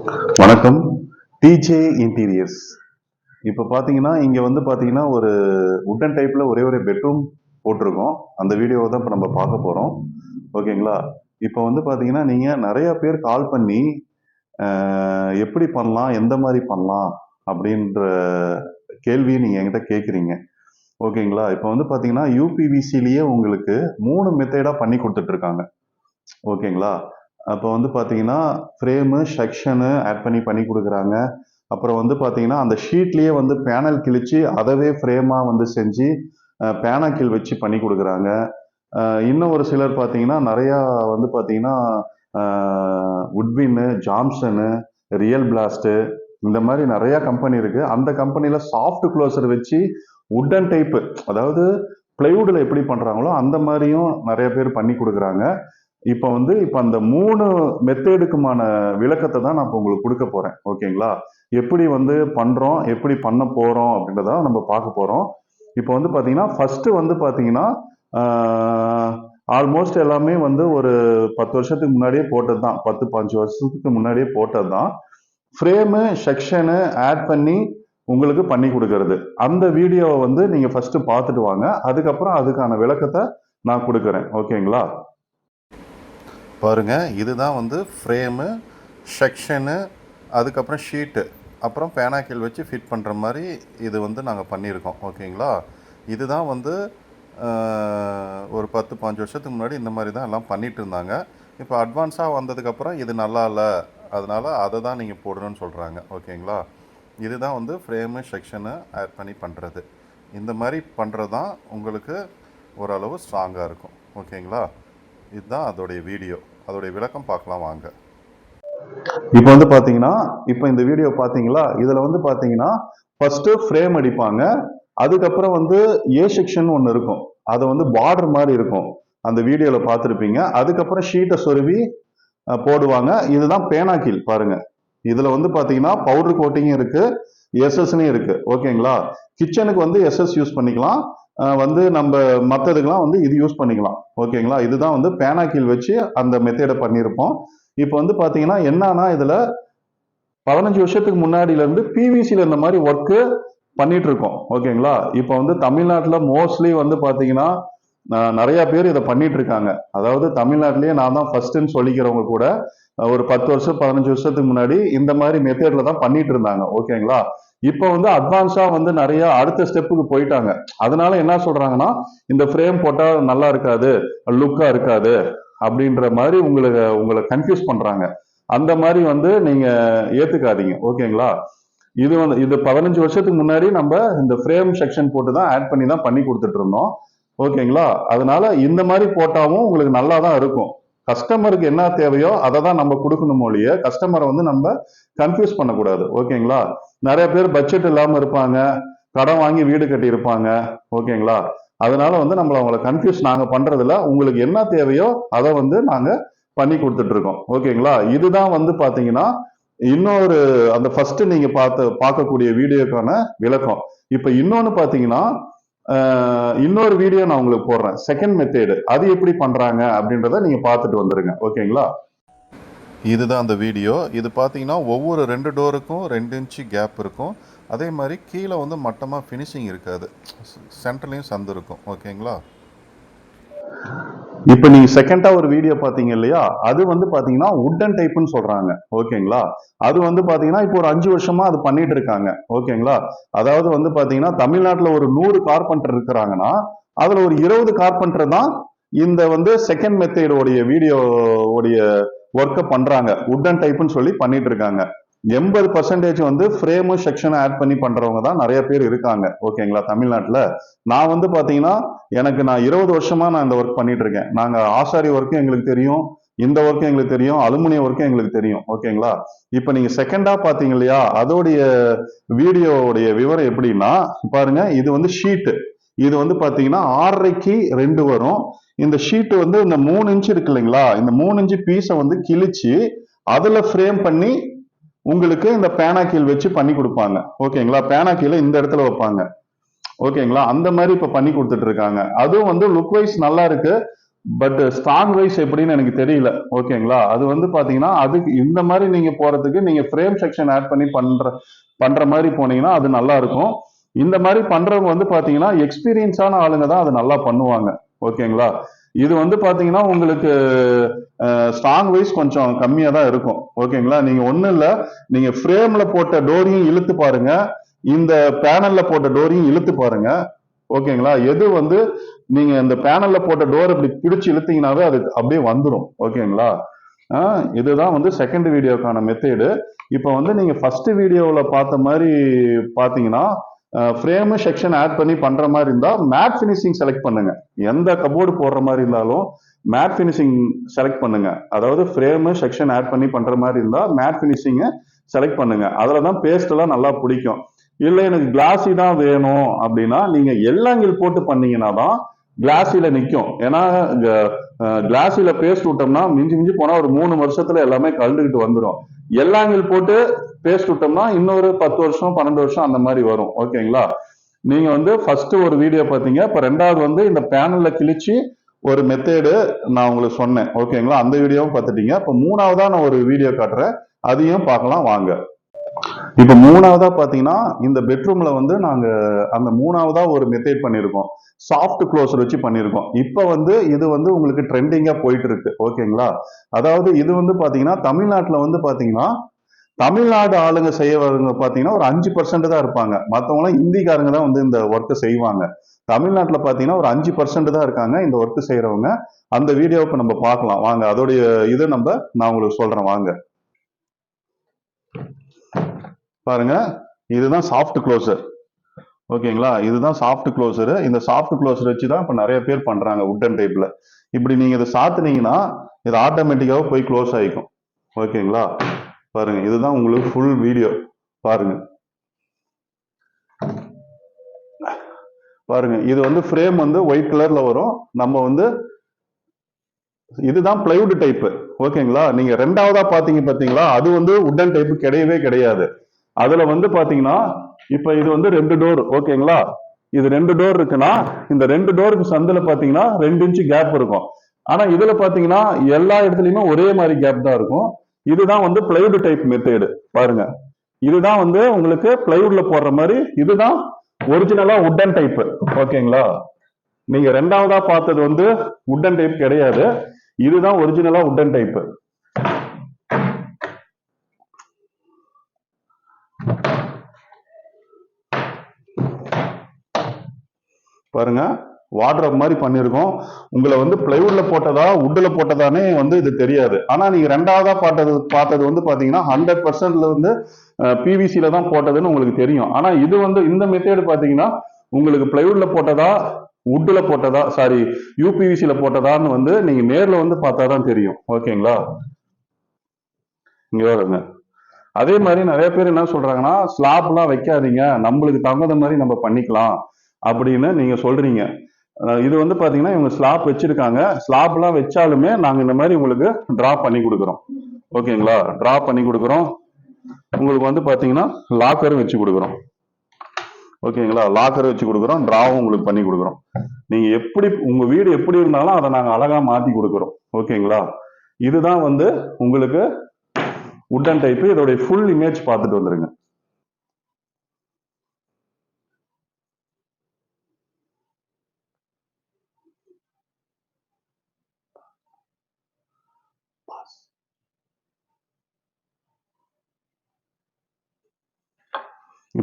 வணக்கம். DJ interiors. இப்போ பார்த்தீங்கன்னா, இங்க வந்து பார்த்தீங்கன்னா, ஒரு வுட்டன் டைப்ல ஒரே ஒரு பெட்ரூம் போட்டிருக்கோம். அந்த வீடியோவ தான் இப்ப நம்ம பார்க்க போறோம். ஓகேங்களா? இப்போ வந்து பார்த்தீங்கன்னா, நீங்க நெறைய பேர் கால் பண்ணி, அ எப்படி பண்ணலாம்? எந்த மாரி பண்ணலாம்? அப்படின்ற கேள்விய நீங்க என்கிட்ட கேட்கிறீங்க. ஓகேங்களா? இப்போ வந்து பார்த்தீங்கன்னா, யுபிவிசிலயே உங்களுக்கு 3 மெத்தேடா பண்ணி குடுத்துட்டு இருக்காங்க. ஓகேங்களா? அப்போ வந்து பார்த்தீங்கன்னா, ஃப்ரேமு, செக்ஷனு ஆட் பண்ணி பண்ணி குடுக்குறாங்க. அப்புறம் வந்து பார்த்தீங்கன்னா, அந்த ஷீட்லயே வந்து பேனல் கிழிச்சு, அதவே ஃப்ரேமா வந்து செஞ்சு, பேனாக்கில் வச்சு பண்ணி குடுக்குறாங்க. இன்னும் ஒரு சிலர் பார்த்தீங்கன்னா, நெறையா வந்து பார்த்தீங்கன்னா, அ வுட்வின்னு, ஜாம்சனு, ரியல் பிளாஸ்ட்டு இந்த மாரி நெறையா கம்பெனி இருக்கு. அந்த கம்பெனில சாஃப்ட் குளோசர் வச்சு வுட்டன் டைப்பு, அதாவது பிளைவுட்ல எப்படி பண்றாங்களோ, அந்த மாரியும் நெறைய பேர் பண்ணி குடுக்குறாங்க. இப்ப அந்த 3 மெத்தேடுக்குமான விளக்கத்த தான் நான் இப்ப உங்களுக்கு குடுக்க போறேன். ஓகேங்களா? எப்படி வந்து பண்றோம், எப்படி பண்ண போறோம் அப்படின்றத நம்ம பார்க்க போறோம். இப்ப வந்து பார்த்தீங்கன்னா, ஃபர்ஸ்ட்டு வந்து பார்த்தீங்கன்னா, ஆ ஆல்மோஸ்ட் எல்லாமே வந்து ஒரு 10 வருஷத்துக்கு முன்னாடியே போட்டது தான். 10, 15 வருஷத்துக்கு முன்னாடியே போட்டது தான். ஃப்ரேமு, செக்ஷனு ஆட் பண்ணி உங்களுக்கு பண்ணி குடுக்கறது. அந்த வீடியோவ வந்து நீங்க ஃபர்ஸ்ட்டு பார்த்துட்டு வாங்க. அதுக்கப்புறம் அதுக்கான விளக்கத்த நான் குடுக்குறேன். ஓகேங்களா? பாருங்க, இதுதான் வந்து ஃப்ரேமு, செக்ஷனு, அதுக்கப்புறம் ஷீட்டு, அப்புறம் பேனாக்கில் வச்சு ஃபிட் பண்ணுற மாதிரி இது வந்து நாங்கள் பண்ணியிருக்கோம். ஓகேங்களா? இதுதான் வந்து ஒரு 10, 15 வருஷத்துக்கு முன்னாடி இந்த மாதிரி தான் எல்லாம் பண்ணிட்டு இருந்தாங்க. இப்போ அட்வான்ஸாக வந்ததுக்கப்புறம் இது நல்லா இல்லை, அதனால் அதை தான் நீங்கள் போடணும்னு சொல்கிறாங்க. ஓகேங்களா? இதுதான் வந்து ஃப்ரேமு, செக்ஷனு ஆட் பண்ணி பண்ணுறது. இந்த மாதிரி பண்ணுறது தான் உங்களுக்கு ஓரளவு ஸ்ட்ராங்காக இருக்கும். ஓகேங்களா? இதுதான் அதோடைய வீடியோ. அதோடைய விளக்கம் பார்க்கலாம் வாங்க. இப்போ வந்து பாத்தீங்கன்னா, இப்போ இந்த வீடியோ பாத்தீங்களா? இதுல வந்து பாத்தீங்கன்னா, ஃபர்ஸ்ட் ஃப்ரேம் அடிப்பாங்க. அதுக்கப்புறம் வந்து ஏ செக்ஷன் ஒன்னு இருக்கும். அது வந்து பார்டர் மாதிரி இருக்கும். அந்த வீடியோல பார்த்திருப்பீங்க. அதுக்கப்புறம் ஷீட்டை சொருவி போடுவாங்க. இதுதான் பேனாக்கில் பாருங்க. இதுல வந்து பாத்தீங்கன்னா பவுடர் கோட்டிங் இருக்கு, எஸ்எஸ்னும் இருக்கு. ஓகேங்களா? கிச்சனுக்கு வந்து எஸ்எஸ் யூஸ் பண்ணிக்கலாம். வந்து நம்ம மற்றதுக்கெல்லாம் வந்து இது யூஸ் பண்ணிக்கலாம். ஓகேங்களா? இதுதான் வந்து பேனாக்கில் வச்சு அந்த மெத்தேடை பண்ணியிருப்போம். இப்போ வந்து பாத்தீங்கன்னா என்னன்னா இதுல 15 வருஷத்துக்கு முன்னாடில இருந்து பிவிசில இந்த மாதிரி ஒர்க்கு பண்ணிட்டு இருக்கோம். ஓகேங்களா? இப்போ வந்து தமிழ்நாட்டுல மோஸ்ட்லி வந்து பாத்தீங்கன்னா நிறைய பேர் இதை பண்ணிட்டு இருக்காங்க. அதாவது தமிழ்நாட்டிலேயே நான் தான் ஃபர்ஸ்ட்னு சொல்லிக்கிறவங்க கூட ஒரு 10 வருஷம் 15 வருஷத்துக்கு முன்னாடி இந்த மாதிரி மெத்தேட்ல தான் பண்ணிட்டு இருந்தாங்க. ஓகேங்களா? இப்போ வந்து அட்வான்ஸா வந்து நிறைய அடுத்த ஸ்டெப்புக்கு போயிட்டாங்க. அதனால என்ன சொல்றாங்கன்னா, இந்த ஃப்ரேம் போட்டா நல்லா இருக்காது, லுக்கா இருக்காது அப்படின்ற மாதிரி உங்களை கன்ஃபியூஸ் பண்றாங்க. அந்த மாதிரி வந்து நீங்க ஏத்துக்காதீங்க. ஓகேங்களா? இது 15 வருஷத்துக்கு முன்னாடி நம்ம இந்த ஃப்ரேம் செக்ஷன் போட்டு தான் ஆட் பண்ணி தான் பண்ணி கொடுத்துட்டு இருந்தோம். ஓகேங்களா? அதனால இந்த மாதிரி போட்டாவும் உங்களுக்கு நல்லா தான் இருக்கும். கஸ்டமருக்கு என்ன தேவையோ அதை தான் நம்ம கொடுக்கணும் ஒழிய கஸ்டமரை வந்து நம்ம கன்ஃபியூஸ் பண்ணக்கூடாது. ஓகேங்களா? நிறைய பேர் பட்ஜெட் இல்லாம இருப்பாங்க, கடன் வாங்கி வீடு கட்டி இருப்பாங்க. ஓகேங்களா? அதனால வந்து அவங்கள கன்ஃபியூஸ் நாங்க பண்றதுல உங்களுக்கு என்ன தேவையோ அதை வந்து நாங்க பண்ணி கொடுத்துட்டு இருக்கோம். ஓகேங்களா? இதுதான் வந்து பாத்தீங்கன்னா இன்னொரு அந்த ஃபர்ஸ்ட் நீங்க பார்க்கக்கூடிய வீடியோக்கான விளக்கம். இப்ப இன்னொன்னு பாத்தீங்கன்னா இன்னொரு வீடியோ நான் உங்களுக்கு போடுறேன். செகண்ட் மெத்தேடு அது எப்படி பண்றாங்க அப்படின்றத நீங்க பார்த்துட்டு வந்துருங்க. ஓகேங்களா? இதுதான் அந்த வீடியோ. இது பார்த்தீங்கன்னா ஒவ்வொரு 2 டோருக்கும் 2 இன்ச்சு கேப் இருக்கும். அதே மாதிரி கீழே வந்து மட்டமாக ஃபினிஷிங் இருக்காது. சென்டர்லையும் சந்து இருக்கும். ஓகேங்களா? இப்போ நீங்க செகண்டா ஒரு வீடியோ பாத்தீங்க இல்லையா? அது வந்து பாத்தீங்கன்னா வுட்டன் டைப்னு சொல்றாங்க. ஓகேங்களா? அது வந்து பாத்தீங்கன்னா இப்போ ஒரு 5 வருஷமா அது பண்ணிட்டு இருக்காங்க. ஓகேங்களா? அதாவது வந்து பாத்தீங்கன்னா தமிழ்நாட்டுல ஒரு 100 கார்பெண்டர் இருக்கிறாங்கன்னா அதுல ஒரு 20 கார்பெண்டர் தான் இந்த வந்து செகண்ட் மெத்தேட் உடைய வீடியோ உடைய ஒர்க்கை பண்றாங்க. வுட்டன் டைப்னு சொல்லி பண்ணிட்டு இருக்காங்க. 80% வந்து ஃப்ரேமும் செக்ஷனும் ஆட் பண்ணி பண்றவங்க தான் நிறைய பேர் இருக்காங்க. ஓகேங்களா? தமிழ்நாட்டுல நான் வந்து பாத்தீங்கன்னா நான் 20 வருஷமா நான் இந்த ஒர்க் பண்ணிட்டு இருக்கேன். நாங்க ஆசாரி ஒர்க்கும் எங்களுக்கு தெரியும், இந்த ஒர்க்கும் எங்களுக்கு தெரியும், அலுமினியம் ஒர்க்கும் எங்களுக்கு தெரியும். ஓகேங்களா? இப்ப நீங்க செகண்டா பாத்தீங்க இல்லையா? அதோடைய வீடியோவுடைய விவரம் எப்படின்னா பாருங்க, இது வந்து ஷீட். இது வந்து பாத்தீங்கன்னா 6.5க்கு 2 வரும். இந்த ஷீட் வந்து இந்த 3 இன்ச் இருக்கு இல்லைங்களா? இந்த 3 இன்ச் பீஸை வந்து கிழிச்சு அதுல ஃப்ரேம் பண்ணி உங்களுக்கு இந்த பேனாக்கீல் வச்சு பண்ணி கொடுப்பாங்க. ஓகேங்களா? பேனாக்கீல இந்த இடத்துல வைப்பாங்க. ஓகேங்களா? அந்த மாதிரி இப்ப பண்ணி கொடுத்துட்டு இருக்காங்க. அதுவும் வந்து லுக் வைஸ் நல்லா இருக்கு. பட் ஸ்ட்ராங் வைஸ் எப்படின்னு எனக்கு தெரியல. ஓகேங்களா? அது வந்து பாத்தீங்கன்னா அதுக்கு இந்த மாதிரி நீங்க போறதுக்கு நீங்க ஃப்ரேம் செக்ஷன் ஆட் பண்ணி பண்ற மாதிரி போனீங்கன்னா அது நல்லா இருக்கும். இந்த மாதிரி பண்றவங்க வந்து பாத்தீங்கன்னா எக்ஸ்பீரியன்ஸான ஆளுங்க தான் அது நல்லா பண்ணுவாங்க. ஓகேங்களா? இது வந்து பாத்தீங்கன்னா உங்களுக்கு ஸ்ட்ராங் வைஸ் கொஞ்சம் கம்மியா தான் இருக்கும். ஓகேங்களா? நீங்க ஒண்ணும் இல்ல, நீங்க ஃப்ரேம்ல போட்ட டோரையும் இழுத்து பாருங்க, இந்த பேனல்ல போட்ட டோரையும் இழுத்து பாருங்க. ஓகேங்களா? எது வந்து நீங்க இந்த பேனல்ல போட்ட டோர் இப்படி பிடிச்சு இழுத்தீங்கன்னாவே அது அப்படியே வந்துடும். ஓகேங்களா? இதுதான் வந்து செகண்ட் வீடியோக்கான மெத்தேடு. இப்போ வந்து நீங்க ஃபர்ஸ்ட் வீடியோவில் பார்த்த மாதிரி பார்த்தீங்கன்னா ஃப்ரேமு செக்ஷன் ஆட் பண்ணி பண்ற மாதிரி இருந்தா மேட் ஃபினிஷிங் செலக்ட் பண்ணுங்க. எந்த கபோர்டு போடுற மாதிரி இருந்தாலும் மேட் ஃபினிஷிங் செலக்ட் பண்ணுங்க. அதாவது ஃப்ரேமு செக்ஷன் ஆட் பண்ணி பண்ற மாதிரி இருந்தா மேட் ஃபினிஷிங்கை செலக்ட் பண்ணுங்க. அதில் தான் பேஸ்ட் எல்லாம் நல்லா பிடிக்கும். இல்லை எனக்கு கிளாஸி தான் வேணும் அப்படின்னா நீங்க எல்லங்கில் போட்டு பண்ணீங்கன்னா தான் கிளாஸில நிற்கும். ஏன்னா கிளாஸில பேஸ்ட் விட்டோம்னா மிஞ்சி மிஞ்சி போனா ஒரு 3 வருஷத்துல எல்லாமே கலந்துக்கிட்டு வந்துடும். எல்லாங்கில் போட்டு பேஸ்ட் விட்டோம்னா இன்னொரு 10 வருஷம் 12 வருஷம் அந்த மாதிரி வரும். ஓகேங்களா? நீங்க வந்து ஃபர்ஸ்ட் ஒரு வீடியோ பார்த்தீங்க, இப்ப ரெண்டாவது வந்து இந்த பேனல்ல கிழிச்சு ஒரு மெத்தேடு நான் உங்களுக்கு சொன்னேன். ஓகேங்களா? அந்த வீடியோவும் பார்த்துட்டீங்க. இப்ப மூணாவதா நான் ஒரு வீடியோ காட்டுறேன், அதையும் பார்க்கலாம் வாங்க. இப்ப மூணாவதா பாத்தீங்கன்னா இந்த பெட்ரூம்ல வந்து நாங்க அந்த மூணாவதா ஒரு மெத்தேட் பண்ணிருக்கோம். சாஃப்ட் க்ளோசர் வச்சு பண்ணிருக்கோம். இப்ப வந்து இது வந்து உங்களுக்கு ட்ரெண்டிங்கா போயிட்டு இருக்கு. ஓகேங்களா? அதாவது இது வந்து பாத்தீங்கன்னா தமிழ்நாட்டுல வந்து பாத்தீங்கன்னா தமிழ்நாடு ஆளுங்க செய்யறவங்க பாத்தீங்கன்னா ஒரு 5% தான் இருப்பாங்க. மத்தவங்க எல்லாம் இந்திக்காரங்க தான் வந்து இந்த ஒர்க்கை செய்வாங்க. தமிழ்நாட்டுல பாத்தீங்கன்னா ஒரு 5% தான் இருக்காங்க இந்த ஒர்க் செய்யறவங்க. அந்த வீடியோவுக்கு நம்ம பார்க்கலாம் வாங்க. அதோடைய இதை நான் உங்களுக்கு சொல்றேன் வாங்க. பாருங்க, இதுதான் சாஃப்ட் க்ளோசர். ஓகேங்களா? இதுதான் சாஃப்ட் க்ளோசர். இந்த சாஃப்ட் க்ளோசர் வச்சு தான் இப்போ நிறைய பேர் பண்றாங்க உட்டன் டைப்ல. இப்படி நீங்க இதை சாத்துனீங்கன்னா இது ஆட்டோமேட்டிக்காக போய் க்ளோஸ் ஆகிக்கும். ஓகேங்களா? பாருங்க, இதுதான் உங்களுக்கு ஃபுல் வீடியோ. பாருங்க பாருங்க, இது வந்து ஃப்ரேம் வந்து ஒயிட் கலர்ல வரும். நம்ம வந்து இதுதான் பிளைவுட் டைப். ஓகேங்களா? நீங்க ரெண்டாவதா பாத்தீங்க பாத்தீங்களா, அது வந்து உட்டன் டைப் கிடையவே கிடையாது. அதுல வந்து பாத்தீங்கன்னா இப்ப இது வந்து 2 டோர். ஓகேங்களா? இது 2 டோர் இருக்குன்னா இந்த 2 டோருக்கு சந்தில பாத்தீங்கன்னா 2 இன்ச்சு கேப் இருக்கும். ஆனா இதுல பாத்தீங்கன்னா எல்லா இடத்துலயுமே ஒரே மாதிரி கேப் தான் இருக்கும். இதுதான் வந்து பிளைவுட் டைப் மெத்தேடு. பாருங்க, இதுதான் வந்து உங்களுக்கு பிளைவுட்ல போடுற மாதிரி. இதுதான் ஒரிஜினலா உட்டன் டைப். ஓகேங்களா? நீங்க ரெண்டாவதா பார்த்தது வந்து உட்டன் டைப் கிடையாது. இதுதான் ஒரிஜினலா உட்டன் டைப். பாருங்க, வார்ட்ரோப் மாதிரி பண்ணிருக்கோம். உங்களை வந்து பிளைவுட்ல போட்டதா உட்ல போட்டதானே வந்து இது தெரியாது. ஆனா நீங்க ரெண்டாவதா பார்த்தது வந்து பாத்தீங்கன்னா 100% வந்து பிவிசில தான் போட்டதுன்னு உங்களுக்கு தெரியும். ஆனா இது வந்து இந்த மெத்தேடு பாத்தீங்கன்னா உங்களுக்கு பிளைவுட்ல போட்டதா உட்ல போட்டதா சாரி யூபிவிசில போட்டதான்னு வந்து நீங்க நேர்ல வந்து பார்த்தாதான் தெரியும். ஓகேங்களா? இங்க வருங்க. அதே மாதிரி நிறைய பேர் என்ன சொல்றாங்கன்னா ஸ்லாப்லாம் வைக்காதீங்க, நம்மளுக்கு தகுந்த மாதிரி நம்ம பண்ணிக்கலாம் அப்படின்னு நீங்க சொல்றீங்க. இது வந்து பாத்தீங்கன்னா இவங்க ஸ்லாப் வச்சிருக்காங்க. ஸ்லாப்லாம் வச்சாலுமே நாங்க இந்த மாதிரி உங்களுக்கு டிரா பண்ணி கொடுக்குறோம். ஓகேங்களா? டிரா பண்ணி கொடுக்குறோம். உங்களுக்கு வந்து பாத்தீங்கன்னா லாக்கரும் வச்சு கொடுக்குறோம். ஓகேங்களா? லாக்கர் வச்சு கொடுக்குறோம், டிராவும் உங்களுக்கு பண்ணி கொடுக்குறோம். நீங்க எப்படி உங்க வீடு எப்படி இருந்தாலும் அதை நாங்க அழகா மாத்தி கொடுக்குறோம். ஓகேங்களா? இதுதான் வந்து உங்களுக்கு உட்டன் டைப். இதோட ஃபுல் இமேஜ் பார்த்துட்டு வந்துருங்க.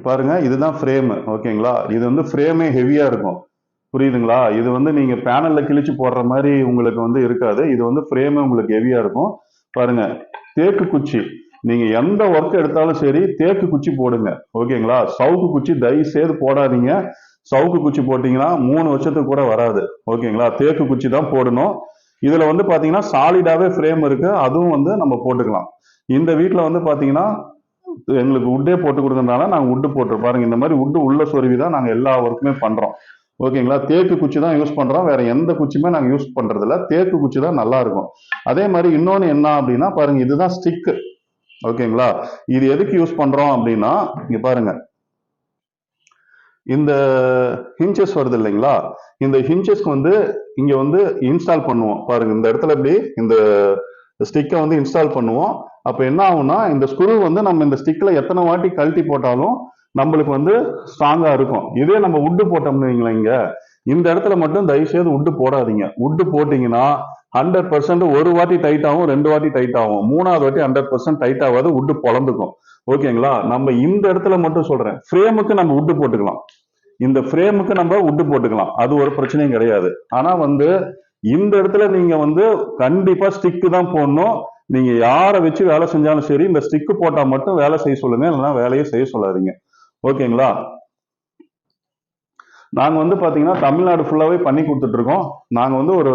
பாருங்க, இதுதான் ஃப்ரேம். ஓகேங்களா? இது வந்து ஃப்ரேமே ஹெவியா இருக்கும். புரியுதுங்களா? இது வந்து நீங்க பேனல்ல கிழிச்சு போடுற மாதிரி உங்களுக்கு வந்து இருக்காது. இது வந்து ஃப்ரேமே உங்களுக்கு ஹெவியா இருக்கும். பாருங்க, தேக்கு குச்சி. நீங்க எந்த ஒர்க் எடுத்தாலும் சரி தேக்கு குச்சி போடுங்க. ஓகேங்களா? சவுக்கு குச்சி தயவு செய்து போடாதீங்க. சவுக்கு குச்சி போட்டீங்கன்னா 3 வருஷத்துக்கு கூட வராது. ஓகேங்களா? தேக்கு குச்சி தான் போடணும். இதுல வந்து பாத்தீங்கன்னா சாலிடாவே ஃப்ரேம் இருக்கு, அதுவும் வந்து நம்ம போட்டுக்கலாம். இந்த வீட்டுல வந்து பாத்தீங்கன்னா எங்களுக்கு உட்டே போட்டு கொடுக்கறதுனால நாங்கள் உட்டு போட்டுருவோம். பாருங்க, இந்த மாதிரி உட்டு உள்ள சொருவி தான் நாங்கள் எல்லா ஒர்க்குமே பண்றோம். ஓகேங்களா? தேக்கு குச்சி தான் யூஸ் பண்றோம், வேற எந்த குச்சியுமே நாங்கள் யூஸ் பண்றது இல்லை. தேக்கு குச்சி தான் நல்லா இருக்கும். அதே மாதிரி இன்னொன்று என்ன அப்படின்னா பாருங்க, இதுதான் ஸ்டிக். ஓகேங்களா? இது எதுக்கு யூஸ் பண்றோம் அப்படின்னா இங்க பாருங்க, இந்த ஹிஞ்சஸ் வருது இல்லைங்களா, இந்த ஹிஞ்சஸ்க்கு வந்து இங்க வந்து இன்ஸ்டால் பண்ணுவோம் பாருங்க. இந்த இடத்துல இப்படி இந்த ஸ்டிக்கை வந்து இன்ஸ்டால் பண்ணுவோம். அப்ப என்ன ஆகும்னா இந்த ஸ்க்ரூ வந்து நம்ம இந்த ஸ்டிக்ல எத்தனை வாட்டி கழட்டி போட்டாலும் நம்மளுக்கு வந்து ஸ்ட்ராங்கா இருக்கும். இதே நம்ம உட்டு போட்டோம்னு வைங்களேன், இங்க இந்த இடத்துல மட்டும் தயவு செய்து உட்டு போடாதீங்க. உட்டு போட்டீங்கன்னா 100% ஒரு வாட்டி டைட் ஆகும், 2 வாட்டி டைட் ஆகும், 3வது வாட்டி 100% டைட் ஆகாது, உட்டு பொழந்துக்கும். ஓகேங்களா? நம்ம இந்த இடத்துல மட்டும் சொல்றேன், ஃப்ரேமுக்கு நம்ம உட்டு போட்டுக்கலாம். இந்த ஃப்ரேமுக்கு நம்ம உட்டு போட்டுக்கலாம், அது ஒரு பிரச்சனையும் கிடையாது. ஆனா வந்து இந்த இடத்துல நீங்க வந்து கண்டிப்பா ஸ்டிக்கு தான் போடணும். நீங்க யாரை வச்சு வேலை செஞ்சாலும் சரி, இந்த ஸ்டிக்கு போட்டா மட்டும் வேலை செய்ய சொல்லுங்க, இல்லைன்னா வேலையை செய்ய சொல்லாதீங்க. ஓகேங்களா? நாங்க வந்து பாத்தீங்கன்னா தமிழ்நாடு ஃபுல்லாவே பண்ணி கொடுத்துட்டு இருக்கோம். நாங்க வந்து ஒரு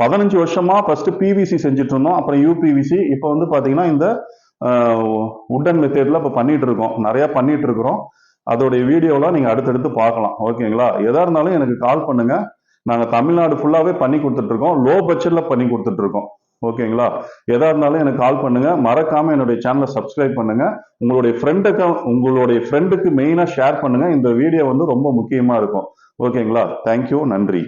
15 வருஷமா ஃபர்ஸ்ட் பிவிசி செஞ்சுட்டு இருந்தோம், அப்புறம் யூபிவிசி, இப்போ வந்து பாத்தீங்கன்னா இந்த உட்டன் மெத்தேட்ல இப்போ பண்ணிட்டு இருக்கோம், நிறைய பண்ணிட்டு இருக்கிறோம். அதோடைய வீடியோலாம் நீங்க அடுத்தடுத்து பார்க்கலாம். ஓகேங்களா? எதா இருந்தாலும் எனக்கு கால் பண்ணுங்க. நாங்க தமிழ்நாடு ஃபுல்லாவே பண்ணி கொடுத்துட்டு இருக்கோம், லோ பட்ஜெட்ல பண்ணி கொடுத்துட்டு இருக்கோம். ஓகேங்களா? எதா இருந்தாலும் எனக்கு கால் பண்ணுங்க. மறக்காம என்னுடைய சேனலை சப்ஸ்கிரைப் பண்ணுங்க. உங்களுடைய ஃப்ரெண்டுக்கு மெயினா ஷேர் பண்ணுங்க. இந்த வீடியோ வந்து ரொம்ப முக்கியமா இருக்கும். ஓகேங்களா? தேங்க்யூ, நன்றி.